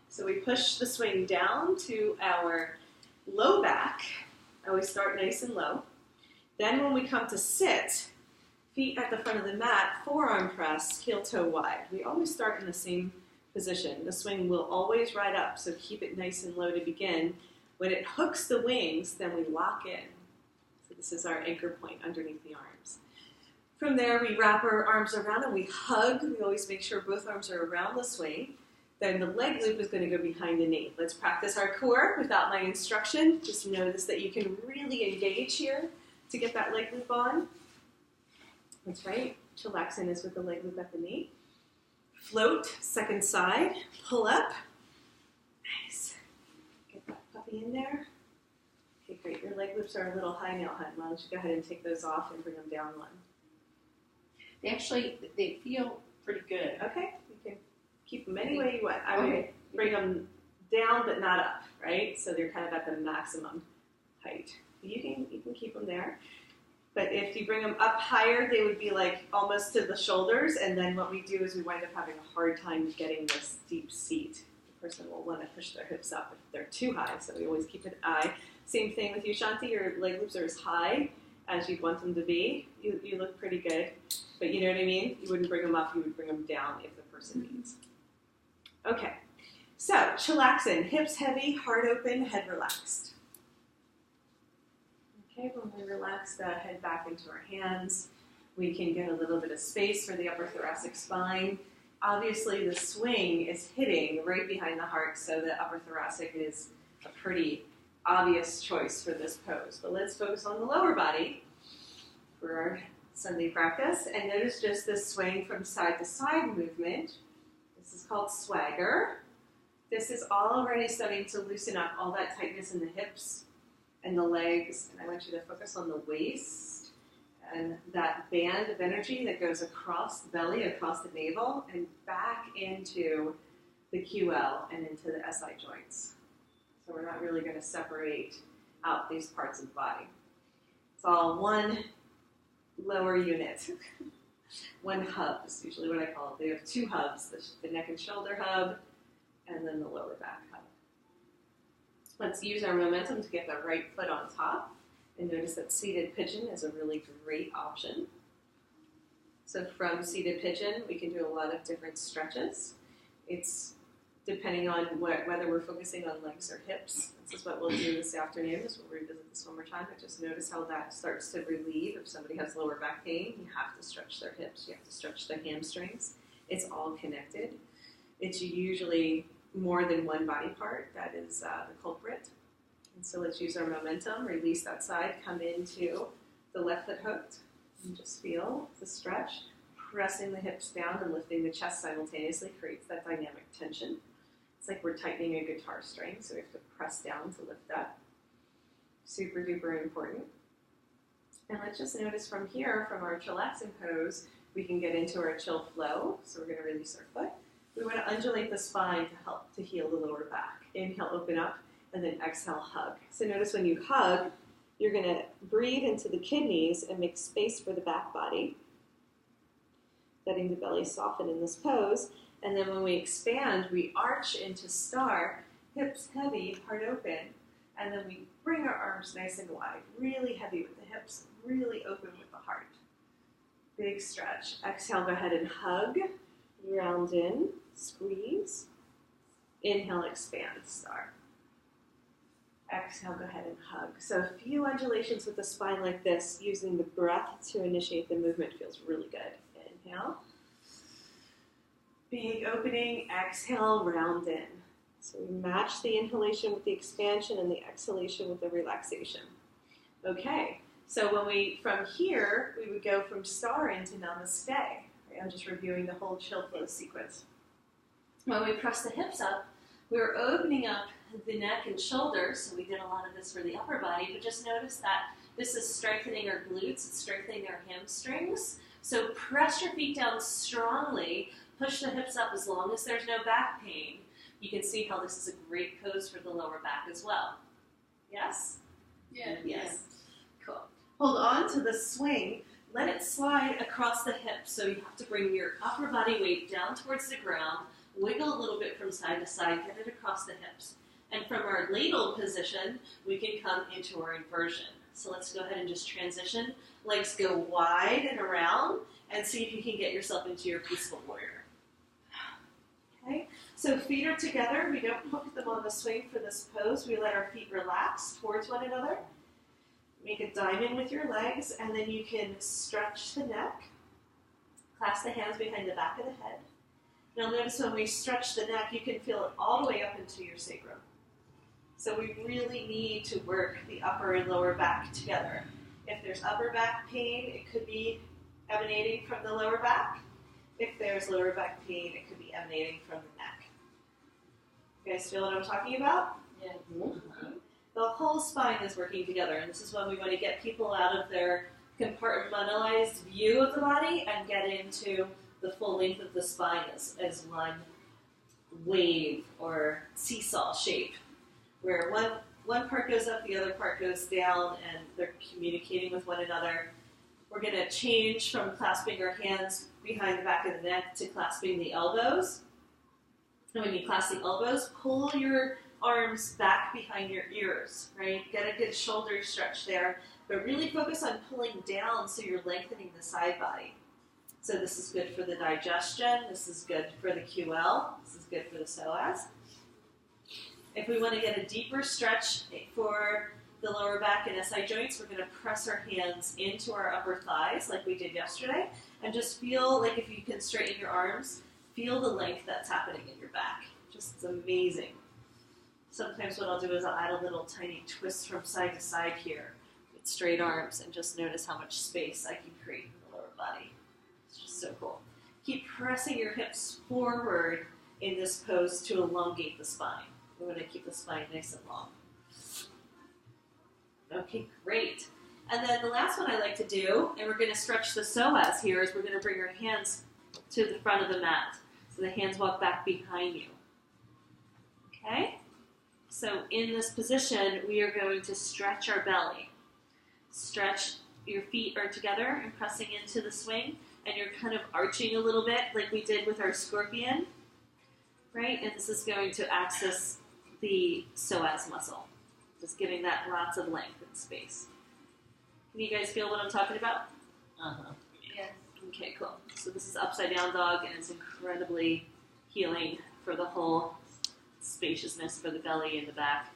So we push the swing down to our low back. Always start nice and low. Then when we come to sit, feet at the front of the mat, forearm press, heel toe wide. We always start in the same position. The swing will always ride up, so keep it nice and low to begin. When it hooks the wings, then we lock in. So this is our anchor point underneath the arms. From there, we wrap our arms around and we hug. We always make sure both arms are around the swing. Then the leg loop is going to go behind the knee. Let's practice our core without my instruction. Just notice that you can really engage here to get that leg loop on. That's right. Chillaxing is with the leg loop at the knee. Float, second side, pull up. Nice. Get that puppy in there. Okay, great. Your leg loops are a little high now, hun. Why don't you go ahead and take those off and bring them down one. They feel pretty good. Okay, you can keep them any way you want. I would bring them down but not up, right? So they're kind of at the maximum height. You can keep them there. But if you bring them up higher, they would be like almost to the shoulders, and then what we do is we wind up having a hard time getting this deep seat. The person will want to push their hips up if they're too high, so we always keep an eye. Same thing with you, Shanti. Your leg loops are as high as you'd want them to be. You look pretty good, but you know what I mean? You wouldn't bring them up, you would bring them down if the person needs. Okay, so chillaxing, hips heavy, heart open, head relaxed. Okay, when we relax the head back into our hands, we can get a little bit of space for the upper thoracic spine. Obviously, the swing is hitting right behind the heart, so the upper thoracic is a pretty obvious choice for this pose. But let's focus on the lower body for our Sunday practice. And notice just this swing from side to side movement. This is called swagger. This is already starting to loosen up all that tightness in the hips and the legs, and I want you to focus on the waist and that band of energy that goes across the belly, across the navel, and back into the QL and into the SI joints. So we're not really going to separate out these parts of the body. It's all one lower unit. One hub is usually what I call it. They have two hubs, the neck and shoulder hub, and then the lower back hub. Let's use our momentum to get the right foot on top. And notice that seated pigeon is a really great option. So from seated pigeon, we can do a lot of different stretches. It's depending on whether we're focusing on legs or hips. This is what we'll do this afternoon, as we'll revisit this one more time. But just notice how that starts to relieve. If somebody has lower back pain, you have to stretch their hips. You have to stretch their hamstrings. It's all connected. It's usually more than one body part that is the culprit. And so let's use our momentum, release that side, come into the left foot hooked, and just feel the stretch. Pressing the hips down and lifting the chest simultaneously creates that dynamic tension. It's like we're tightening a guitar string, so we have to press down to lift up. Super duper important. And let's just notice from here, from our chillaxing pose, we can get into our chill flow. So we're going to release our foot. We want to undulate the spine to help to heal the lower back. Inhale, open up, and then exhale, hug. So notice when you hug, you're going to breathe into the kidneys and make space for the back body, letting the belly soften in this pose. And then when we expand, we arch into star, hips heavy, heart open, and then we bring our arms nice and wide, really heavy with the hips, really open with the heart. Big stretch. Exhale, go ahead and hug, round in, squeeze. Inhale, expand, star. Exhale, go ahead and hug. So a few undulations with the spine like this, using the breath to initiate the movement feels really good. Inhale. Big opening, exhale, round in. So we match the inhalation with the expansion and the exhalation with the relaxation. Okay, so when from here, we would go from star into namaste. Right, I'm just reviewing the whole chill flow sequence. When we press the hips up, we're opening up the neck and shoulders, so we did a lot of this for the upper body, but just notice that this is strengthening our glutes, it's strengthening our hamstrings. So press your feet down strongly, push the hips up as long as there's no back pain. You can see how this is a great pose for the lower back as well. Yes? Yeah. Yes. Cool. Hold on to the swing. Let it slide across the hips. So you have to bring your upper body weight down towards the ground, wiggle a little bit from side to side, get it across the hips. And from our ladle position, we can come into our inversion. So let's go ahead and just transition. Legs go wide and around, and see if you can get yourself into your peaceful warrior. Okay, so feet are together. We don't hook them on the swing for this pose. We let our feet relax towards one another. Make a diamond with your legs, and then you can stretch the neck. Clasp the hands behind the back of the head. Now notice when we stretch the neck, you can feel it all the way up into your sacrum. So we really need to work the upper and lower back together. If there's upper back pain, it could be emanating from the lower back. If there's lower back pain, it could be emanating from the neck. You guys feel what I'm talking about? Yeah. Mm-hmm. The whole spine is working together, and this is when we want to get people out of their compartmentalized view of the body and get into the full length of the spine as one wave or seesaw shape, where one part goes up, the other part goes down, and they're communicating with one another. We're going to change from clasping our hands behind the back of the neck to clasping the elbows. And when you clasp the elbows, pull your arms back behind your ears, right? Get a good shoulder stretch there, but really focus on pulling down so you're lengthening the side body. So this is good for the digestion, this is good for the QL, this is good for the psoas. If we want to get a deeper stretch for the lower back and SI joints, we're going to press our hands into our upper thighs like we did yesterday, and just feel like if you can straighten your arms, feel the length that's happening in your back. Just it's amazing. Sometimes what I'll do is I'll add a little tiny twist from side to side here with straight arms and just notice how much space I can create in the lower body. It's just so cool. Keep pressing your hips forward in this pose to elongate the spine. We want to keep the spine nice and long. Okay, great. And then the last one I like to do, and we're going to stretch the psoas here, is we're going to bring our hands to the front of the mat. So the hands walk back behind you. Okay? So in this position, we are going to stretch our belly. Stretch, your feet are together and pressing into the swing, and you're kind of arching a little bit like we did with our scorpion, right? And this is going to access the psoas muscle, just giving that lots of length and space. Can you guys feel what I'm talking about? Uh-huh. Yes. Okay, cool. So this is upside down dog, and it's incredibly healing for the whole spaciousness for the belly and the back.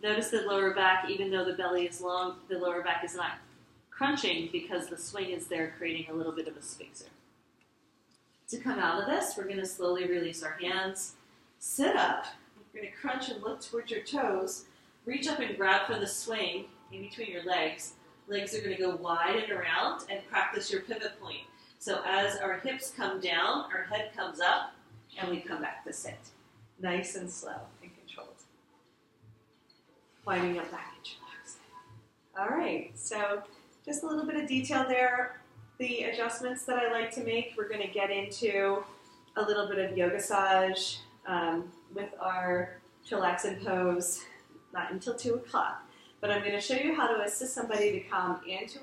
Notice the lower back, even though the belly is long, the lower back is not crunching because the swing is there creating a little bit of a spacer. To come out of this, we're going to slowly release our hands. Sit up. You're going to crunch and look towards your toes. Reach up and grab for the swing in between your legs. Legs are going to go wide and around, and practice your pivot point. So as our hips come down, our head comes up, and we come back to sit. Nice and slow and controlled. Climbing up back into relax. All right, so just a little bit of detail there. The adjustments that I like to make, we're going to get into a little bit of YOGASSAGE with our chillaxin pose, not until 2 o'clock. But I'm going to show you how to assist somebody to come into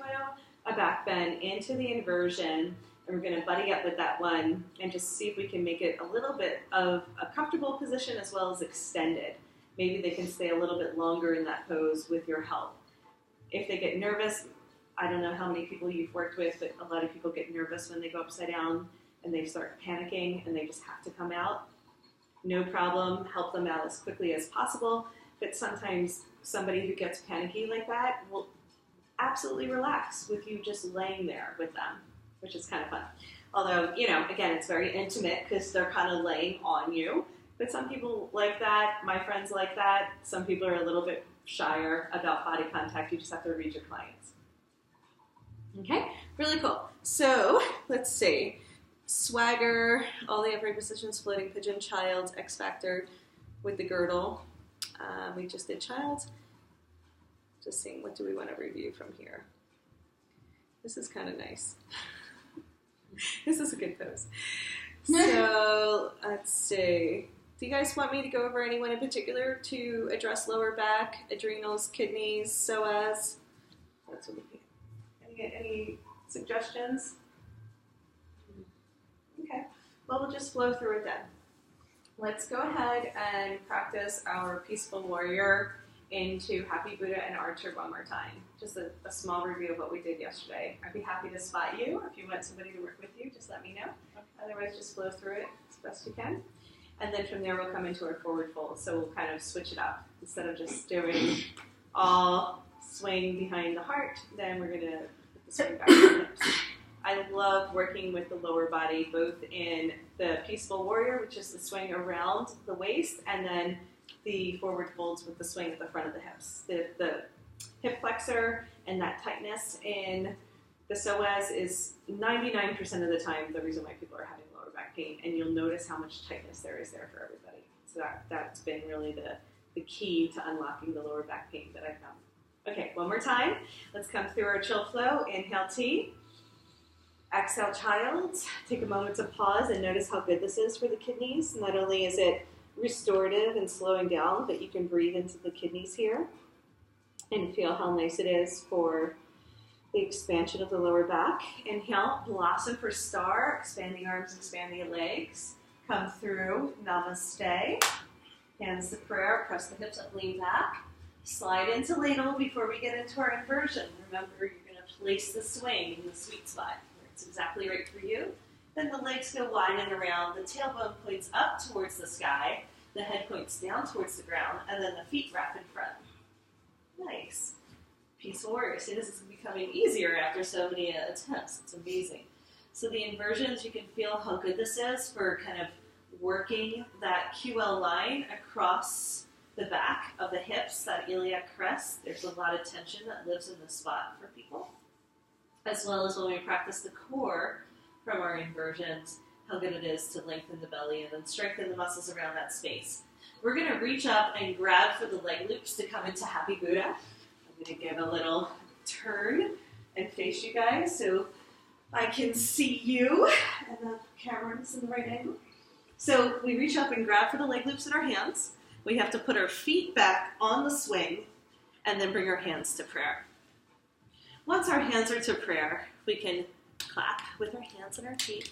a back bend, into the inversion, and we're going to buddy up with that one and just see if we can make it a little bit of a comfortable position as well as extended. Maybe they can stay a little bit longer in that pose with your help. If they get nervous, I don't know how many people you've worked with, but a lot of people get nervous when they go upside down and they start panicking and they just have to come out. No problem, help them out as quickly as possible, but sometimes somebody who gets panicky like that will absolutely relax with you just laying there with them, which is kind of fun. Although, you know, again, it's very intimate because they're kind of laying on you, but some people like that, my friends like that. Some people are a little bit shyer about body contact. You just have to read your clients. Okay, really cool. So, let's see. Swagger, all the upright positions, floating pigeon, child, X Factor with the girdle. We just did child. Just seeing what do we want to review from here. This is kind of nice. This is a good pose. So, let's see. Do you guys want me to go over anyone in particular to address lower back, adrenals, kidneys, psoas? That's what we get. Any suggestions? Okay. Well, we'll just flow through it then. Let's go ahead and practice our Peaceful Warrior into Happy Buddha and Archer one more time. Just a small review of what we did yesterday. I'd be happy to spot you. If you want somebody to work with you, just let me know. Otherwise, just flow through it as best you can. And then from there, we'll come into our forward fold. So we'll kind of switch it up. Instead of just doing all swing behind the heart, then we're going to put the swing back to the hips. I love working with the lower body, both in the Peaceful Warrior, which is the swing around the waist, and then the forward folds with the swing at the front of the hips. The hip flexor and that tightness in the psoas is 99% of the time the reason why people are having lower back pain, and you'll notice how much tightness there is there for everybody. So that's been really the key to unlocking the lower back pain that I've found. Okay, one more time. Let's come through our chill flow. Inhale, T. Exhale, child. Take a moment to pause and notice how good this is for the kidneys. Not only is it restorative and slowing down, but you can breathe into the kidneys here and feel how nice it is for the expansion of the lower back. Inhale, blossom for star, expanding arms, expanding legs. Come through, namaste. Hands to prayer, press the hips up, lean back. Slide into ladle before we get into our inversion. Remember, you're going to place the swing in the sweet spot where it's exactly right for you. Then the legs go wide and around, the tailbone points up towards the sky, the head points down towards the ground, and then the feet wrap in front. Nice. Peaceful Warrior. See, this is becoming easier after so many attempts. It's amazing. So the inversions, you can feel how good this is for kind of working that QL line across the back of the hips, that iliac crest. There's a lot of tension that lives in this spot for people. As well as when we practice the core from our inversions, how good it is to lengthen the belly and then strengthen the muscles around that space. We're going to reach up and grab for the leg loops to come into Happy Buddha. I'm going to give a little turn and face you guys so I can see you and the camera is in the right angle. So we reach up and grab for the leg loops in our hands. We have to put our feet back on the swing and then bring our hands to prayer. Once our hands are to prayer, we can clap with our hands and our feet.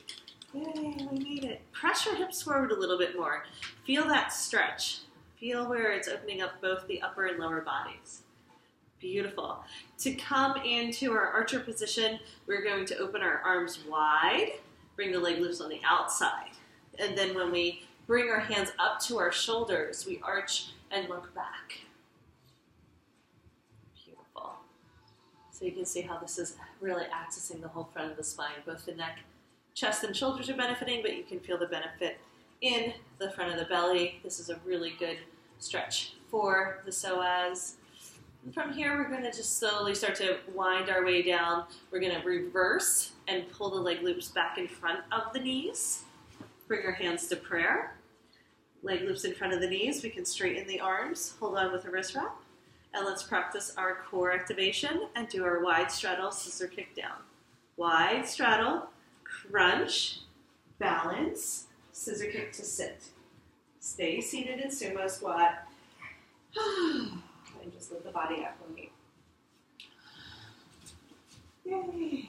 Yay, we made it. Press your hips forward a little bit more. Feel that stretch. Feel where it's opening up both the upper and lower bodies. Beautiful. To come into our archer position, we're going to open our arms wide, bring the leg loops on the outside. And then when we bring our hands up to our shoulders, we arch and look back. Beautiful. So you can see how this is really accessing the whole front of the spine. Both the neck, chest, and shoulders are benefiting, but you can feel the benefit in the front of the belly. This is a really good stretch for the psoas. And from here, we're going to just slowly start to wind our way down. We're going to reverse and pull the leg loops back in front of the knees. Bring our hands to prayer. Leg loops in front of the knees. We can straighten the arms. Hold on with a wrist wrap. And let's practice our core activation and do our wide straddle, scissor kick down. Wide straddle, crunch, balance, scissor kick to sit. Stay seated in sumo squat. And just lift the body up for me. Yay.